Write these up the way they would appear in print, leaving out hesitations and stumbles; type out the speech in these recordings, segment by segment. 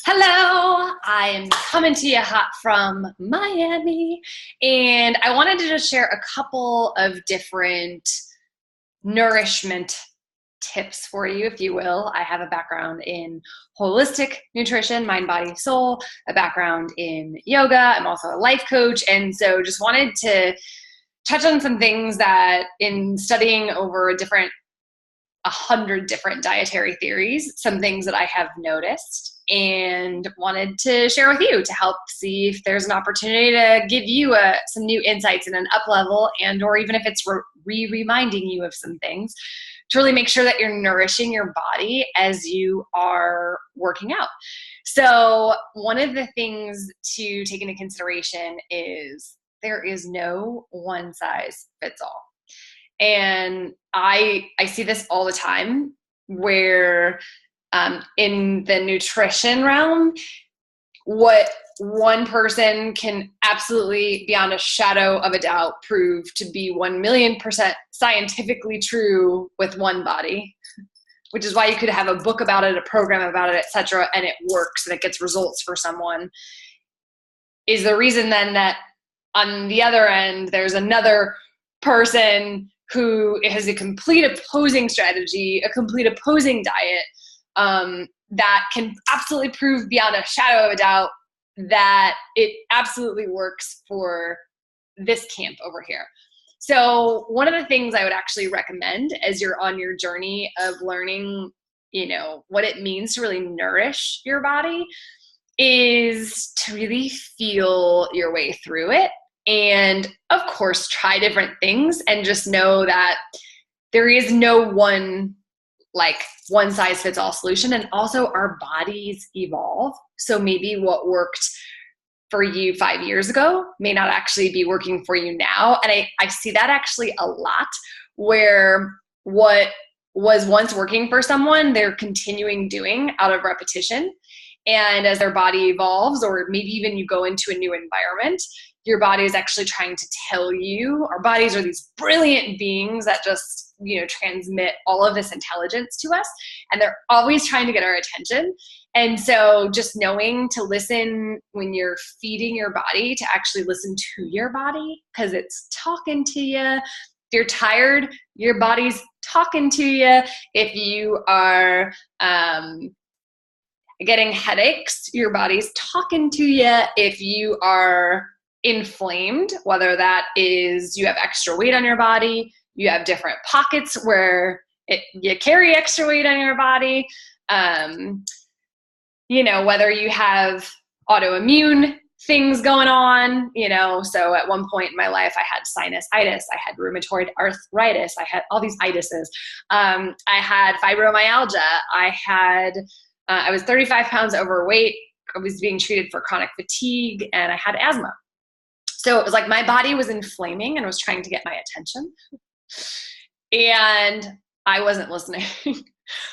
Hello, I am coming to you hot from Miami, and I wanted to just share a couple of different nourishment tips for you, if you will. I have a background in holistic nutrition, mind, body, soul, a background in yoga. I'm also a life coach, and so just wanted to touch on some things that in studying over a hundred different dietary theories, some things that I have noticed and wanted to share with you to help see if there's an opportunity to give you some new insights and an up level, and or even if it's reminding you of some things to really make sure that you're nourishing your body as you are working out. So one of the things to take into consideration is there is no one size fits all. And I see this all the time where in the nutrition realm, what one person can absolutely, beyond a shadow of a doubt, prove to be 1,000,000% scientifically true with one body, which is why you could have a book about it, a program about it, etc., and it works and it gets results for someone, is the reason then that on the other end, there's another person who has a complete opposing strategy, a complete opposing diet, that can absolutely prove beyond a shadow of a doubt that it absolutely works for this camp over here. So one of the things I would actually recommend as you're on your journey of learning, what it means to really nourish your body is to really feel your way through it. And of course, try different things and just know that there is no one size fits all solution. And also our bodies evolve. So maybe what worked for you 5 years ago may not actually be working for you now. And I see that actually a lot, where what was once working for someone, they're continuing doing out of repetition. And as their body evolves, or maybe even you go into a new environment, your body is actually trying to tell you. Our bodies are these brilliant beings that just, transmit all of this intelligence to us. And they're always trying to get our attention. And so just knowing to listen when you're feeding your body, to actually listen to your body, because it's talking to you. If you're tired, your body's talking to you. If you are getting headaches, your body's talking to you. If you are inflamed, whether that is you have extra weight on your body, you have different pockets where you carry extra weight on your body, whether you have autoimmune things going on, so at one point in my life, I had sinusitis, I had rheumatoid arthritis, I had all these itises. I had fibromyalgia, I was 35 pounds overweight, I was being treated for chronic fatigue, and I had asthma. So it was like my body was inflaming and was trying to get my attention. And I wasn't listening.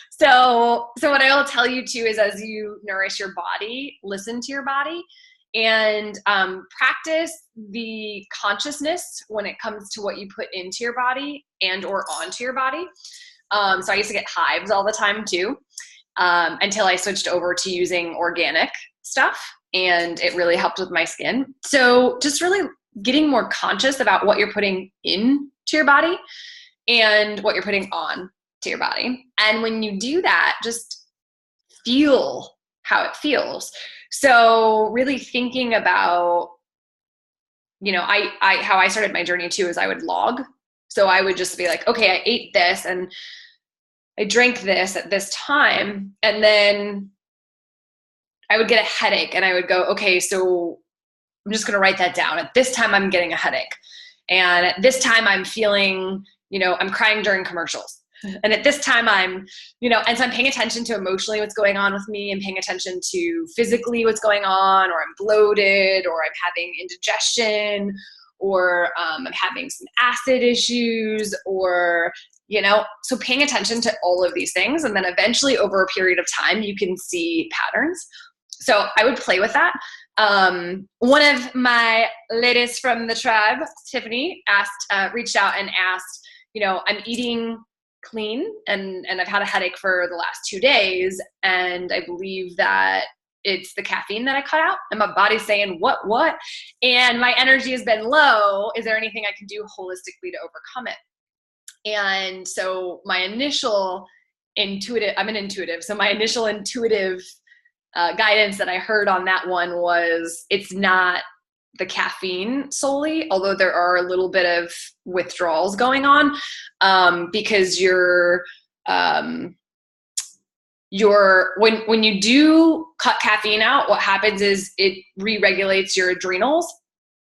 So what I will tell you too is, as you nourish your body, listen to your body, and practice the consciousness when it comes to what you put into your body and or onto your body. So I used to get hives all the time too, until I switched over to using organic stuff, and it really helped with my skin. So just really getting more conscious about what you're putting into your body and what you're putting on to your body. And when you do that, just feel how it feels. So really thinking about, how I started my journey too is I would log. So I would just be like, okay, I ate this and I drank this at this time. And then I would get a headache and I would go, okay, so I'm just going to write that down. At this time, I'm getting a headache. And at this time, I'm feeling, I'm crying during commercials. And at this time, and so I'm paying attention to emotionally what's going on with me, and paying attention to physically what's going on, or I'm bloated, or I'm having indigestion, or I'm having some acid issues, or, so paying attention to all of these things. And then eventually over a period of time, you can see patterns. So I would play with that. One of my ladies from the tribe, Tiffany, reached out and asked, I'm eating clean and I've had a headache for the last 2 days. And I believe that it's the caffeine that I cut out, and my body's saying, what? And my energy has been low. Is there anything I can do holistically to overcome it? And so my initial intuitive, I'm an intuitive. So my initial intuitive guidance that I heard on that one was, it's not the caffeine solely, although there are a little bit of withdrawals going on, because when you do cut caffeine out, what happens is it re-regulates your adrenals.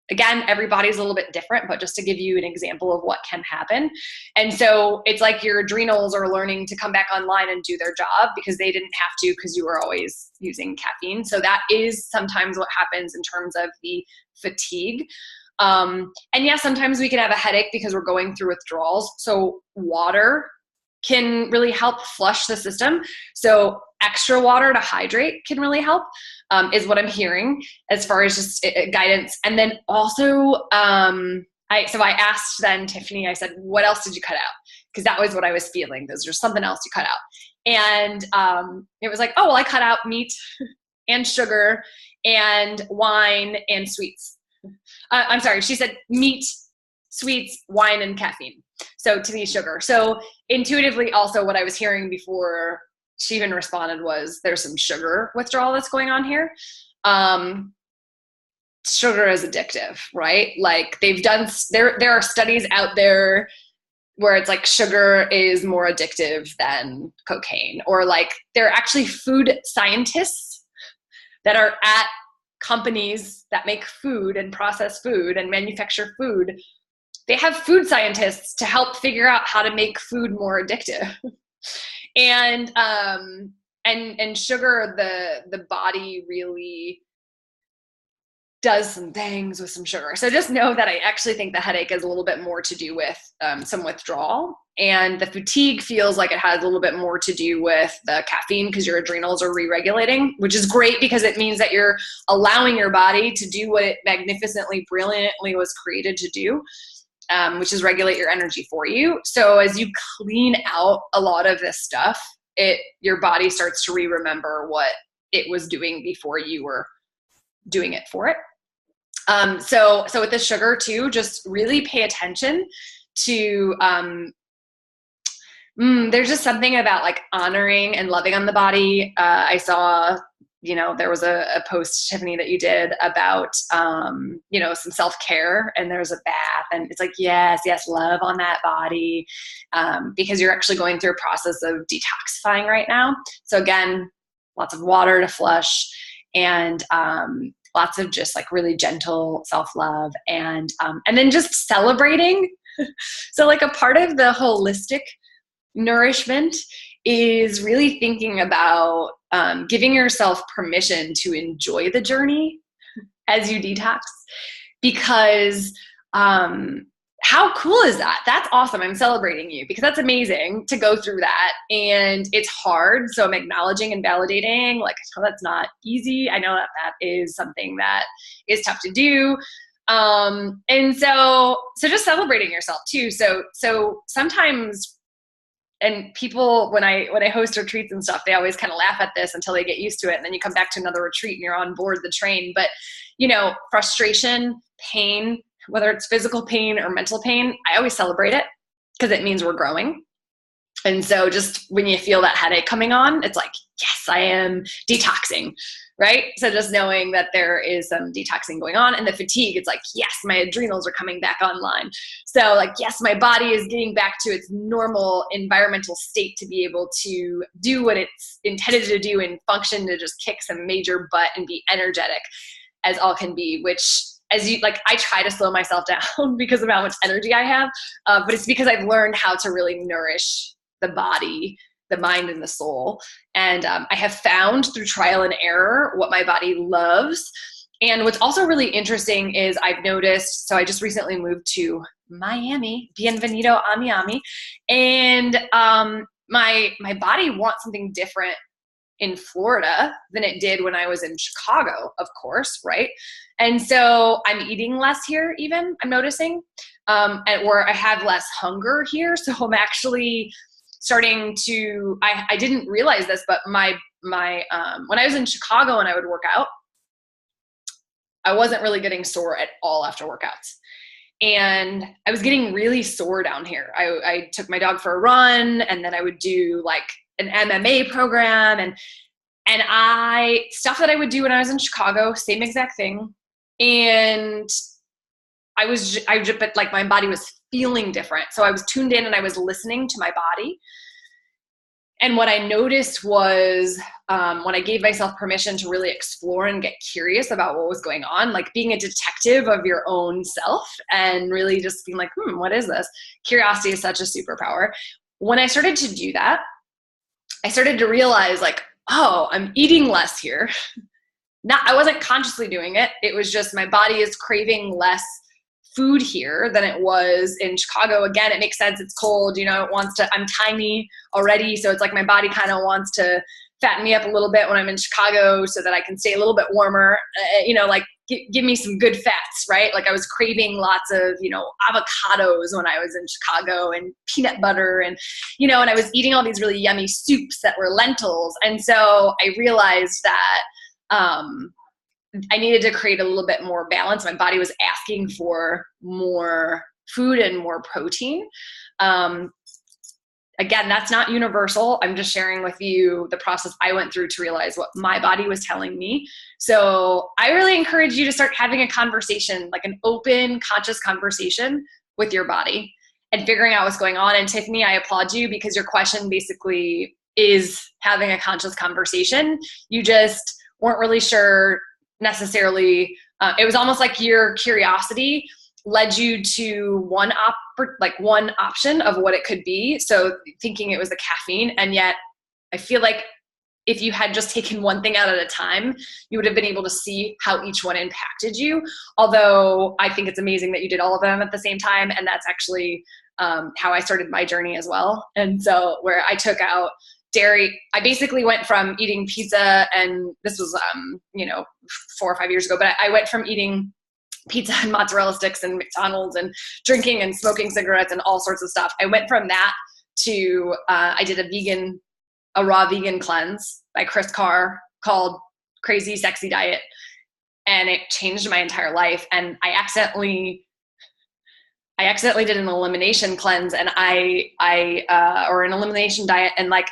Again, everybody's a little bit different, but just to give you an example of what can happen. And so it's like your adrenals are learning to come back online and do their job, because they didn't have to, because you were always using caffeine. So that is sometimes what happens in terms of the fatigue. And yeah, sometimes we can have a headache because we're going through withdrawals. So water can really help flush the system. So extra water to hydrate can really help, is what I'm hearing as far as just guidance. And then also, I asked then Tiffany, I said, what else did you cut out? Because that was what I was feeling. There's something else you cut out. And it was like, oh, well, I cut out meat and sugar and wine and sweets. I'm sorry. She said meat, sweets, wine, and caffeine. So to me, sugar. So intuitively also what I was hearing before she even responded was, there's some sugar withdrawal that's going on here. Sugar is addictive, right? Like they've done, there are studies out there where it's like sugar is more addictive than cocaine, or like there are actually food scientists that are at companies that make food and process food and manufacture food. They have food scientists to help figure out how to make food more addictive. And sugar, the body really does some things with some sugar. So just know that I actually think the headache is a little bit more to do with some withdrawal, and the fatigue feels like it has a little bit more to do with the caffeine, because your adrenals are re-regulating, which is great because it means that you're allowing your body to do what it magnificently, brilliantly was created to do, which is regulate your energy for you. So as you clean out a lot of this stuff, your body starts to remember what it was doing before you were doing it for it. So with the sugar too, just really pay attention to, there's just something about like honoring and loving on the body. I saw, there was a post, Tiffany, that you did about, some self-care, and there's a bath, and it's like, yes, love on that body, because you're actually going through a process of detoxifying right now. So again, lots of water to flush, and lots of just like really gentle self-love, and then just celebrating. So like a part of the holistic nourishment is really thinking about giving yourself permission to enjoy the journey as you detox, because how cool is that? That's awesome. I'm celebrating you, because that's amazing to go through that. And it's hard. So I'm acknowledging and validating, like, I know that's not easy. I know that is something that is tough to do. And so just celebrating yourself too. So sometimes, and people, when I host retreats and stuff, they always kind of laugh at this until they get used to it. And then you come back to another retreat and you're on board the train. But, frustration, pain, whether it's physical pain or mental pain, I always celebrate it, because it means we're growing. And so just when you feel that headache coming on, it's like, yes, I am detoxing, right? So just knowing that there is some detoxing going on. And the fatigue, it's like, yes, my adrenals are coming back online. So like, yes, my body is getting back to its normal environmental state to be able to do what it's intended to do and function, to just kick some major butt and be energetic as all can be, which, as you like, I try to slow myself down because of how much energy I have, but it's because I've learned how to really nourish the body, the mind, and the soul. And I have found through trial and error what my body loves. And what's also really interesting is I've noticed, so I just recently moved to Miami, bienvenido a Miami, and my body wants something different in Florida than it did when I was in Chicago, of course, right? And so I'm eating less here, even, I'm noticing, or I have less hunger here. So I'm actually starting to, I didn't realize this, but my when I was in Chicago and I would work out, I wasn't really getting sore at all after workouts. And I was getting really sore down here. I took my dog for a run, and then I would do like an MMA program and stuff that I would do when I was in Chicago, same exact thing. And but like my body was feeling different. So I was tuned in and I was listening to my body. And what I noticed was when I gave myself permission to really explore and get curious about what was going on, like being a detective of your own self and really just being like, what is this? Curiosity is such a superpower. When I started to do that, I started to realize like, oh, I'm eating less here. I wasn't consciously doing it. It was just my body is craving less food here than it was in Chicago. Again, it makes sense. It's cold, I'm tiny already. So it's like my body kind of wants to fatten me up a little bit when I'm in Chicago so that I can stay a little bit warmer, like give me some good fats, right? Like I was craving lots of, avocados when I was in Chicago and peanut butter and I was eating all these really yummy soups that were lentils. And so I realized that, I needed to create a little bit more balance. My body was asking for more food and more protein. Again, that's not universal. I'm just sharing with you the process I went through to realize what my body was telling me. So I really encourage you to start having a conversation, like an open, conscious conversation with your body and figuring out what's going on. And Tiffany, I applaud you because your question basically is having a conscious conversation. You just weren't really sure necessarily. It was almost like your curiosity led you to one option of what it could be. So thinking it was the caffeine. And yet I feel like if you had just taken one thing out at a time, you would have been able to see how each one impacted you. Although I think it's amazing that you did all of them at the same time. And that's actually how I started my journey as well. And so where I took out dairy, I basically went from eating pizza, and this was, 4 or 5 years ago, but I went from eating pizza and mozzarella sticks and McDonald's and drinking and smoking cigarettes and all sorts of stuff. I went from that to, I did a raw vegan cleanse by Chris Carr called Crazy Sexy Diet. And it changed my entire life. And I accidentally did an elimination cleanse and or an elimination diet. And like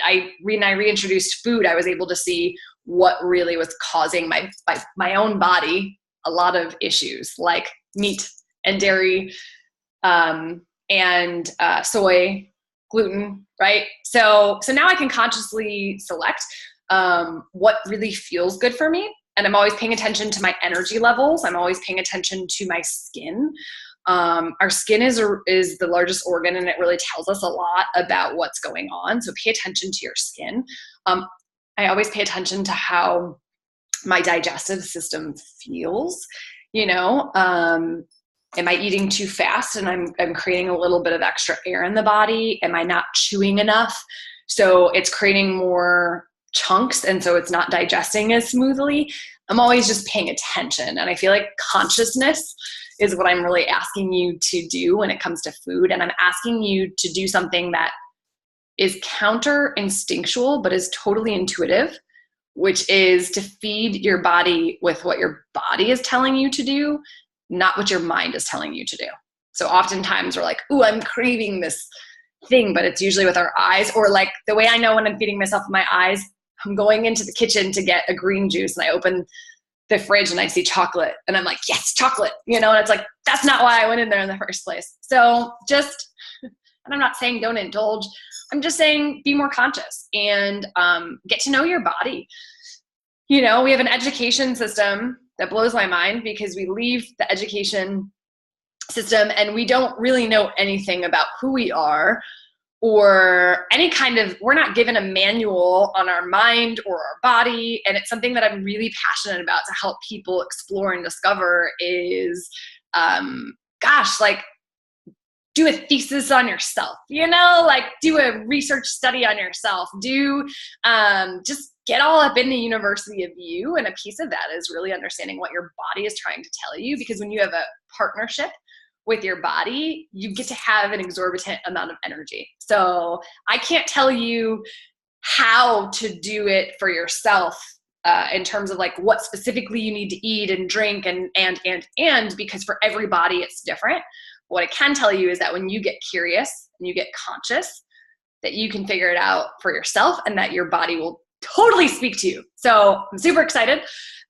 I reintroduced food, I was able to see what really was causing my own body a lot of issues like meat and dairy, and soy, gluten, right? So now I can consciously select what really feels good for me. And I'm always paying attention to my energy levels. I'm always paying attention to my skin. Our skin is the largest organ, and it really tells us a lot about what's going on. So pay attention to your skin. I always pay attention to how my digestive system feels. Am I eating too fast and I'm creating a little bit of extra air in the body? Am I not chewing enough? So it's creating more chunks, and so it's not digesting as smoothly. I'm always just paying attention. And I feel like consciousness is what I'm really asking you to do when it comes to food. And I'm asking you to do something that is counter instinctual, but is totally intuitive, which is to feed your body with what your body is telling you to do, not what your mind is telling you to do. So oftentimes we're like, ooh, I'm craving this thing, but it's usually with our eyes. Or like the way I know when I'm feeding myself with my eyes, I'm going into the kitchen to get a green juice and I open the fridge and I see chocolate and I'm like, yes, chocolate, and it's like, that's not why I went in there in the first place. So and I'm not saying don't indulge. I'm just saying be more conscious and get to know your body. We have an education system that blows my mind because we leave the education system and we don't really know anything about who we are or we're not given a manual on our mind or our body. And it's something that I'm really passionate about to help people explore and discover is, do a thesis on yourself, do a research study on yourself, just get all up in the university of you. And a piece of that is really understanding what your body is trying to tell you, because when you have a partnership with your body, you get to have an exorbitant amount of energy. So I can't tell you how to do it for yourself, in terms of like what specifically you need to eat and drink and because for every body it's different. What I can tell you is that when you get curious and you get conscious, that you can figure it out for yourself and that your body will totally speak to you. So I'm super excited.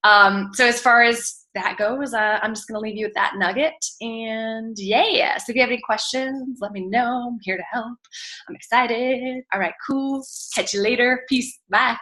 So as far as that goes, I'm just going to leave you with that nugget. And yeah, so if you have any questions, let me know. I'm here to help. I'm excited. All right, cool. Catch you later. Peace. Bye.